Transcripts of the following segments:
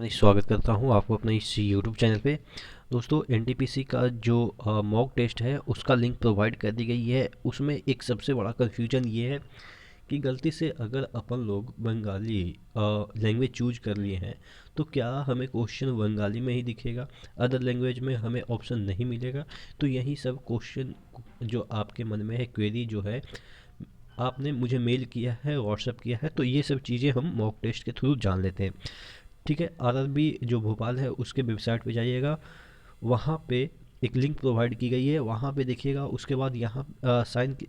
मैं स्वागत करता हूं आपको अपने इस यूट्यूब चैनल पे। दोस्तों, एनटीपीसी का जो मॉक टेस्ट है उसका लिंक प्रोवाइड कर दी गई है। उसमें एक सबसे बड़ा कन्फ्यूजन ये है कि गलती से अगर अपन लोग बंगाली लैंग्वेज चूज कर लिए हैं तो क्या हमें क्वेश्चन बंगाली में ही दिखेगा, अदर लैंग्वेज में हमें ऑप्शन नहीं मिलेगा। तो यही सब क्वेश्चन जो आपके मन में है, क्वेरी जो है, आपने मुझे मेल किया है, व्हाट्सअप किया है, तो ये सब चीज़ें हम मॉक टेस्ट के थ्रू जान लेते हैं। ठीक है, आरआरबी जो भोपाल है उसके वेबसाइट पे जाइएगा, वहाँ पे एक लिंक प्रोवाइड की गई है, वहाँ पे देखिएगा। उसके बाद यहाँ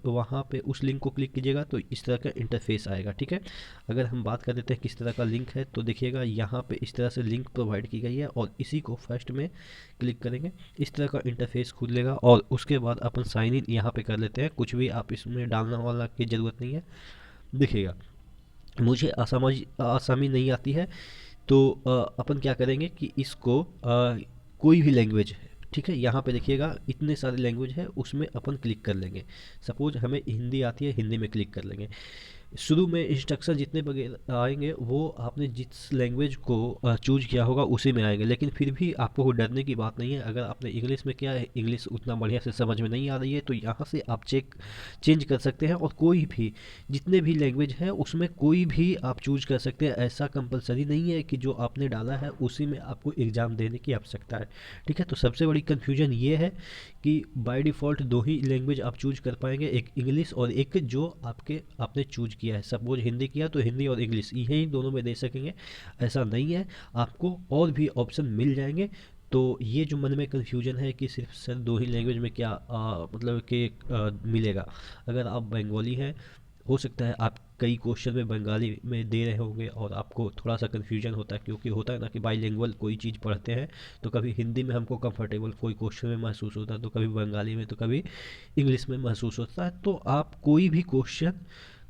वहाँ पे उस लिंक को क्लिक कीजिएगा तो इस तरह का इंटरफेस आएगा। ठीक है, अगर हम बात कर देते हैं किस तरह का लिंक है तो देखिएगा यहाँ पे इस तरह से लिंक प्रोवाइड की गई है और इसी को फर्स्ट में क्लिक करेंगे, इस तरह का इंटरफेस खुलेगा और उसके बाद अपन साइन इन यहाँ पे कर लेते हैं। कुछ भी आप इसमें डालना वाला की ज़रूरत नहीं है। देखिएगा, मुझे आसामी नहीं आती है, तो अपन क्या करेंगे कि इसको कोई भी लैंग्वेज है, ठीक है, यहाँ पे देखिएगा इतने सारे लैंग्वेज है, उसमें अपन क्लिक कर लेंगे। सपोज हमें हिंदी आती है, हिंदी में क्लिक कर लेंगे। शुरू में इंस्ट्रक्शन जितने वगैरह आएंगे वो आपने जिस लैंग्वेज को चूज किया होगा उसी में आएंगे, लेकिन फिर भी आपको कोई डरने की बात नहीं है। अगर आपने इंग्लिश में किया है, इंग्लिश उतना बढ़िया से समझ में नहीं आ रही है, तो यहाँ से आप चेंज कर सकते हैं और कोई भी जितने भी लैंग्वेज हैं उसमें कोई भी आप चूज कर सकते हैं। ऐसा कंपलसरी नहीं है कि जो आपने डाला है उसी में आपको एग्ज़ाम देने की आवश्यकता है। ठीक है, तो सबसे बड़ी कन्फ्यूजन ये है कि बाय डिफ़ॉल्ट दो ही लैंग्वेज आप चूज कर पाएंगे, एक इंग्लिश और एक जो आपने चूज किया है। सपोज हिंदी किया तो हिंदी और इंग्लिश यही दोनों में दे सकेंगे, ऐसा नहीं है, आपको और भी ऑप्शन मिल जाएंगे। तो ये जो मन में कन्फ्यूजन है कि सिर्फ सर दो ही लैंग्वेज में क्या मतलब कि मिलेगा। अगर आप बंगाली हैं, हो सकता है आप कई क्वेश्चन में बंगाली में दे रहे होंगे और आपको थोड़ा सा कन्फ्यूजन होता है, क्योंकि होता है ना कि बाईलिंगुअल कोई चीज़ पढ़ते हैं तो कभी हिंदी में हमको कंफर्टेबल कोई क्वेश्चन में महसूस होता है, तो कभी बंगाली में, तो कभी इंग्लिश में महसूस होता है। तो आप कोई भी क्वेश्चन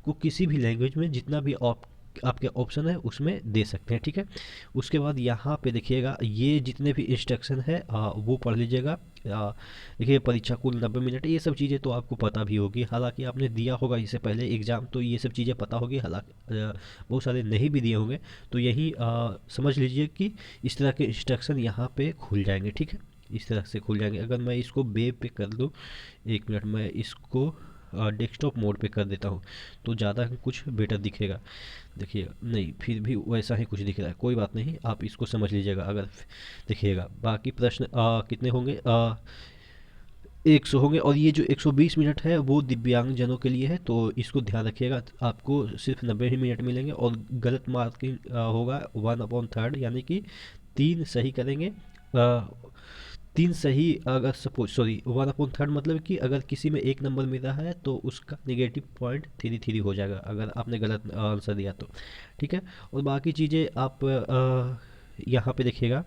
को किसी भी लैंग्वेज में जितना भी आपके ऑप्शन है उसमें दे सकते हैं। ठीक है, उसके बाद यहाँ पे देखिएगा ये जितने भी इंस्ट्रक्शन है वो पढ़ लीजिएगा। देखिए, परीक्षा कुल 90 मिनट, ये सब चीज़ें तो आपको पता भी होगी, हालांकि आपने दिया होगा इससे पहले एग्ज़ाम, तो ये सब चीज़ें पता होगी। हालांकि बहुत सारे नहीं भी दिए होंगे, तो यही समझ लीजिए कि इस तरह के इंस्ट्रक्शन यहाँ पे खुल जाएंगे। ठीक है, इस तरह से खुल जाएंगे। अगर मैं इसको वेब पे कर दूँ, एक मिनट, मैं इसको डेस्कटॉप मोड पे कर देता हूँ तो ज़्यादा कुछ बेटर दिखेगा। देखिएगा, नहीं, फिर भी वैसा ही कुछ दिख रहा है, कोई बात नहीं, आप इसको समझ लीजिएगा। अगर देखिएगा बाकी प्रश्न कितने होंगे, 100 होंगे, और ये जो 120 मिनट है वो दिव्यांगजनों के लिए है, तो इसको ध्यान रखिएगा। आपको सिर्फ 90 ही मिनट मिलेंगे और गलत मार्किंग होगा 1/3, यानी कि 3 सही करेंगे, 3 सही, अगर सपोज, सॉरी, 1/3 मतलब कि अगर किसी में एक नंबर मिल रहा है तो उसका नेगेटिव पॉइंट 3 हो जाएगा अगर आपने गलत आंसर दिया तो। ठीक है, और बाकी चीज़ें आप यहाँ पे देखिएगा,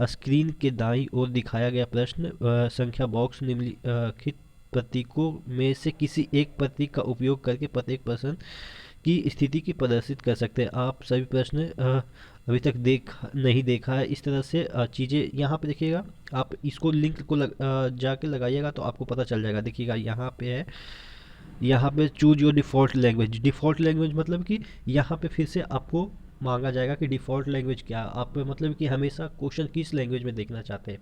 स्क्रीन के दाईं ओर दिखाया गया प्रश्न संख्या बॉक्स निम्नलिखित प्रतीकों में से किसी एक प्रतीक का उपयोग करके प्रत्येक प्रश्न की स्थिति की प्रदर्शित कर सकते हैं। आप सभी प्रश्न अभी तक नहीं देखा है, इस तरह से चीज़ें यहाँ पे देखिएगा। आप इसको लिंक को जाके लगाइएगा तो आपको पता चल जाएगा। देखिएगा यहाँ पे है, यहाँ पे choose your default language. Default language मतलब कि यहाँ पे फिर से आपको मांगा जाएगा कि डिफ़ॉल्ट लैंग्वेज क्या, आप मतलब कि हमेशा क्वेश्चन किस लैंग्वेज में देखना चाहते हैं।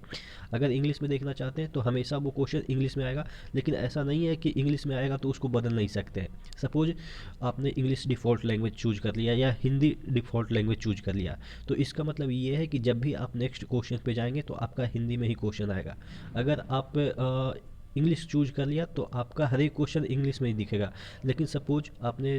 अगर इंग्लिश में देखना चाहते हैं तो हमेशा वो क्वेश्चन इंग्लिश में आएगा, लेकिन ऐसा नहीं है कि इंग्लिश में आएगा तो उसको बदल नहीं सकते हैं। सपोज आपने इंग्लिश डिफ़ॉल्ट लैंग्वेज चूज कर लिया या हिंदी डिफ़ॉल्ट लैंग्वेज चूज कर लिया, तो इसका मतलब ये है कि जब भी आप नेक्स्ट क्वेश्चन पे जाएंगे तो आपका हिंदी में ही क्वेश्चन आएगा। अगर आप इंग्लिश चूज कर लिया तो आपका हर एक क्वेश्चन इंग्लिश में ही दिखेगा। लेकिन सपोज आपने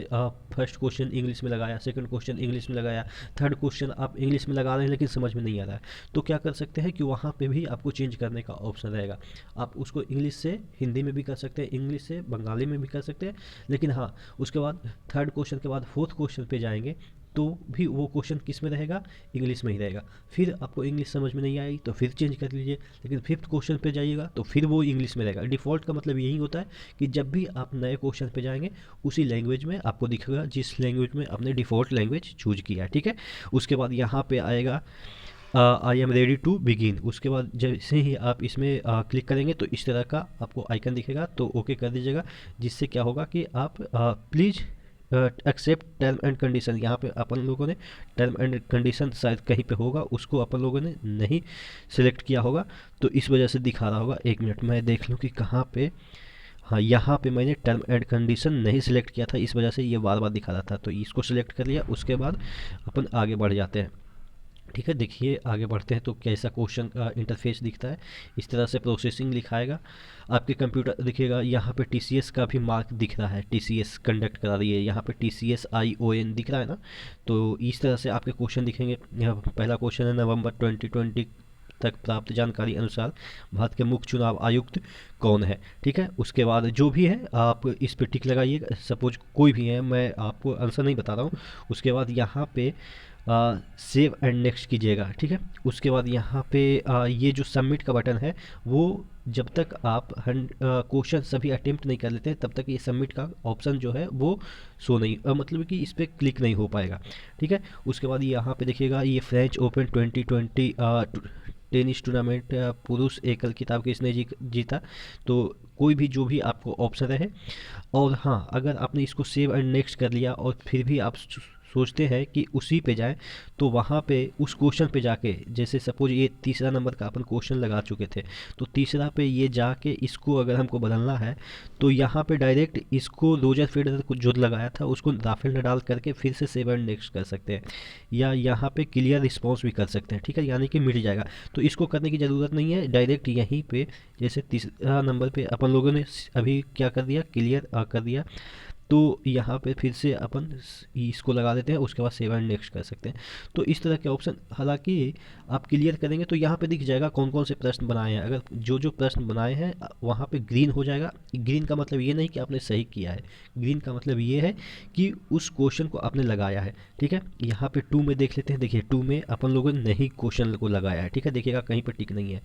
फर्स्ट क्वेश्चन इंग्लिश में लगाया, सेकंड क्वेश्चन इंग्लिश में लगाया, थर्ड क्वेश्चन आप इंग्लिश में लगा रहे हैं लेकिन समझ में नहीं आ रहा है, तो क्या कर सकते हैं कि वहाँ पे भी आपको चेंज करने का ऑप्शन रहेगा। आप उसको इंग्लिश से हिंदी में भी कर सकते हैं, इंग्लिश से बंगाली में भी कर सकते हैं। लेकिन हाँ, उसके बाद थर्ड क्वेश्चन के बाद फोर्थ क्वेश्चन पे जाएंगे तो भी वो क्वेश्चन किस में रहेगा, इंग्लिश में ही रहेगा। फिर आपको इंग्लिश समझ में नहीं आई तो फिर चेंज कर लीजिए, लेकिन फिफ्थ क्वेश्चन पे जाइएगा तो फिर वो इंग्लिश में रहेगा। डिफ़ॉल्ट का मतलब यही होता है कि जब भी आप नए क्वेश्चन पे जाएंगे उसी लैंग्वेज में आपको दिखेगा जिस लैंग्वेज में आपने डिफ़ॉल्ट लैंग्वेज चूज किया है। ठीक है, उसके बाद यहाँ पे आएगा I am ready to begin. उसके बाद जैसे ही आप इसमें क्लिक करेंगे तो इस तरह का आपको आइकन दिखेगा, तो ओके कर दीजिएगा, जिससे क्या होगा कि आप please accept term and condition, यहाँ पे अपन लोगों ने टर्म एंड कंडीशन शायद कहीं पे होगा, उसको अपन लोगों ने नहीं सिलेक्ट किया होगा, तो इस वजह से दिखा रहा होगा। एक मिनट मैं देख लूँ कि कहाँ पे, हाँ यहाँ पे मैंने टर्म एंड कंडीशन नहीं सिलेक्ट किया था, इस वजह से ये बार बार दिखा रहा था। तो इसको सिलेक्ट कर लिया, उसके बाद अपन आगे बढ़ जाते हैं। ठीक है, देखिए आगे बढ़ते हैं तो कैसा क्वेश्चन का इंटरफेस दिखता है। इस तरह से प्रोसेसिंग लिखाएगा आपके कंप्यूटर, दिखेगा यहाँ पे टीसीएस का भी मार्क दिख रहा है, टीसीएस कंडक्ट करा रही है, यहाँ पे टीसीएस ION दिख रहा है ना। तो इस तरह से आपके क्वेश्चन दिखेंगे। पहला क्वेश्चन है, नवंबर 2020 तक प्राप्त जानकारी अनुसार भारत के मुख्य चुनाव आयुक्त कौन है। ठीक है, उसके बाद जो भी है आप इस पर टिक लगाइए, सपोज कोई भी है, मैं आपको आंसर नहीं बता रहा हूँ। उसके बाद यहाँ पे सेव एंड नेक्स्ट कीजिएगा। ठीक है, उसके बाद यहाँ पे ये जो सबमिट का बटन है, वो जब तक आप क्वेश्चन सभी अटेम्प्ट नहीं कर लेते हैं तब तक ये सबमिट का ऑप्शन जो है वो शो नहीं, मतलब कि इस पर क्लिक नहीं हो पाएगा। ठीक है, उसके बाद यहाँ पे देखिएगा, ये फ्रेंच ओपन 2020 टेनिस टूर्नामेंट पुरुष एकल खिताब किसने जीता। तो कोई भी जो भी आपको ऑप्शन रहे। और हाँ, अगर आपने इसको सेव एंड नेक्स्ट कर लिया और फिर भी आप सोचते हैं कि उसी पे जाएं, तो वहाँ पे उस क्वेश्चन पे जाके, जैसे सपोज ये तीसरा नंबर का अपन क्वेश्चन लगा चुके थे, तो तीसरा पे ये जाके इसको अगर हमको बदलना है तो यहाँ पे डायरेक्ट इसको रोजर फेडरर को जो लगाया था उसको राफेल नडाल करके फिर से सेव एंड नेक्स्ट कर सकते हैं, या यहाँ पे क्लियर रिस्पॉन्स भी कर सकते हैं। ठीक है, यानी कि मिट जाएगा। तो इसको करने की ज़रूरत नहीं है, डायरेक्ट यहीं पे जैसे तीसरा नंबर पे अपन लोगों ने अभी क्या कर दिया, क्लियर कर दिया, तो यहाँ पे फिर से अपन इसको लगा देते हैं, उसके बाद सेव एंड नेक्स्ट कर सकते हैं। तो इस तरह के ऑप्शन, हालांकि आप क्लियर करेंगे तो यहाँ पे दिख जाएगा कौन कौन से प्रश्न बनाए हैं। अगर जो जो प्रश्न बनाए हैं वहाँ पे ग्रीन हो जाएगा। ग्रीन का मतलब ये नहीं कि आपने सही किया है, ग्रीन का मतलब ये है कि उस क्वेश्चन को आपने लगाया है। ठीक है, यहाँ पे 2 में देख लेते हैं। देखिए 2 में अपन लोगों ने नहीं क्वेश्चन को लगाया है। ठीक है, देखिएगा कहीं पर टिक नहीं है,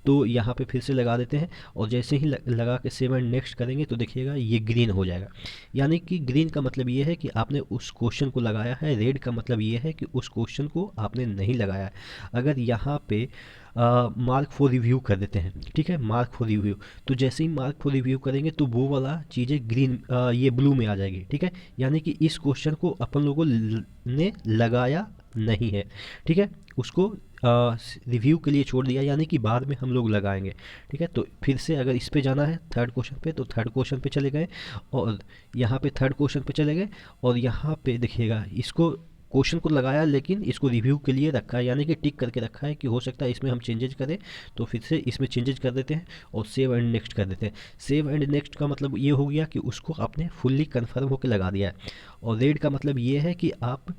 तो यहाँ पे फिर से लगा देते हैं, और जैसे ही लगा के सेव एंड नेक्स्ट करेंगे तो देखिएगा ये ग्रीन हो जाएगा। यानी कि ग्रीन का मतलब ये है कि आपने उस क्वेश्चन को लगाया है, रेड का मतलब ये है कि उस क्वेश्चन को आपने नहीं लगाया है। अगर यहाँ पे मार्क फॉर रिव्यू कर देते हैं, ठीक है, मार्क फॉर रिव्यू, तो जैसे ही मार्क फॉर रिव्यू करेंगे तो वो वाला चीज़ें ग्रीन ये ब्लू में आ जाएगी। ठीक है, यानी कि इस क्वेश्चन को अपन लोगों ने लगाया नहीं है। ठीक है, उसको रिव्यू के लिए छोड़ दिया, यानी कि बाद में हम लोग लगाएंगे। ठीक है, तो फिर से अगर इस पे जाना है थर्ड क्वेश्चन पे, तो थर्ड क्वेश्चन पे चले गए, और यहाँ पे थर्ड क्वेश्चन पे चले गए, और यहाँ पे देखिएगा इसको क्वेश्चन को लगाया लेकिन इसको रिव्यू के लिए रखा है, यानी कि टिक करके रखा है कि हो सकता है इसमें हम चेंजेज करें, तो फिर से इसमें चेंजेज कर देते हैं और सेव एंड नेक्स्ट कर देते हैं। सेव एंड नेक्स्ट का मतलब ये हो गया कि उसको आपने फुल्ली कन्फर्म होकर लगा दिया है, और रेड का मतलब ये है कि आप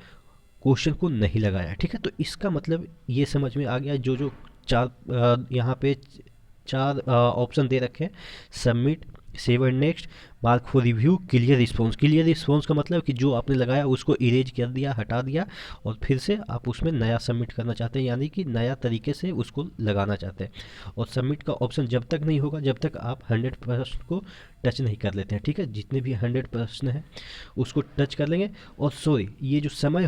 क्वेश्चन को नहीं लगाया। ठीक है, तो इसका मतलब ये समझ में आ गया। जो जो चार यहाँ पे चार ऑप्शन दे रखे हैं, submit, save and next, mark for review, clear response. Clear response का मतलब कि जो आपने लगाया उसको इरेज कर दिया, हटा दिया, और फिर से आप उसमें नया सबमिट करना चाहते हैं, यानी कि नया तरीके से उसको लगाना चाहते हैं। और सबमिट का ऑप्शन जब तक नहीं होगा जब तक आप 100% को टच नहीं कर लेते हैं। ठीक है, जितने भी 100 प्रश्न हैं उसको टच कर लेंगे। और सॉरी, ये जो समय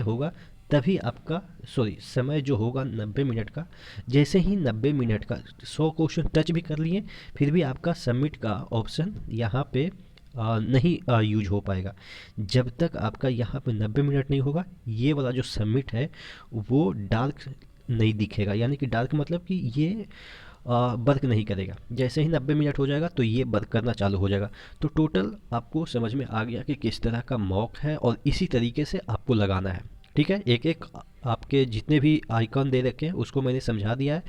होगा तभी आपका, सॉरी, समय जो होगा 90 मिनट का, जैसे ही 90 मिनट का 100 क्वेश्चन टच भी कर लिए फिर भी आपका सबमिट का ऑप्शन यहाँ पे नहीं यूज हो पाएगा जब तक आपका यहाँ पे 90 मिनट नहीं होगा। ये वाला जो सबमिट है वो डार्क नहीं दिखेगा, यानी कि डार्क मतलब कि ये वर्क नहीं करेगा। जैसे ही 90 मिनट हो जाएगा तो ये वर्क करना चालू हो जाएगा। तो टोटल आपको समझ में आ गया कि किस तरह का मॉक है और इसी तरीके से आपको लगाना है। ठीक है, एक एक आपके जितने भी आइकॉन दे रखे हैं उसको मैंने समझा दिया है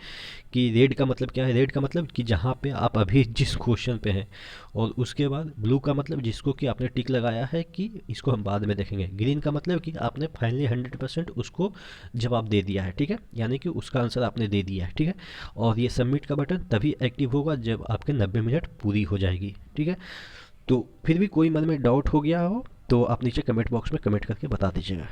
कि रेड का मतलब क्या है। रेड का मतलब कि जहाँ पे आप अभी जिस क्वेश्चन पे हैं, और उसके बाद ब्लू का मतलब जिसको कि आपने टिक लगाया है कि इसको हम बाद में देखेंगे। ग्रीन का मतलब कि आपने फाइनली 100% उसको जवाब दे दिया है। ठीक है, यानी कि उसका आंसर आपने दे दिया है। ठीक है, और ये सबमिट का बटन तभी एक्टिव होगा जब आपके 90 मिनट पूरी हो जाएगी। ठीक है, तो फिर भी कोई मन में डाउट हो गया हो तो आप नीचे कमेंट बॉक्स में कमेंट करके बता दीजिएगा।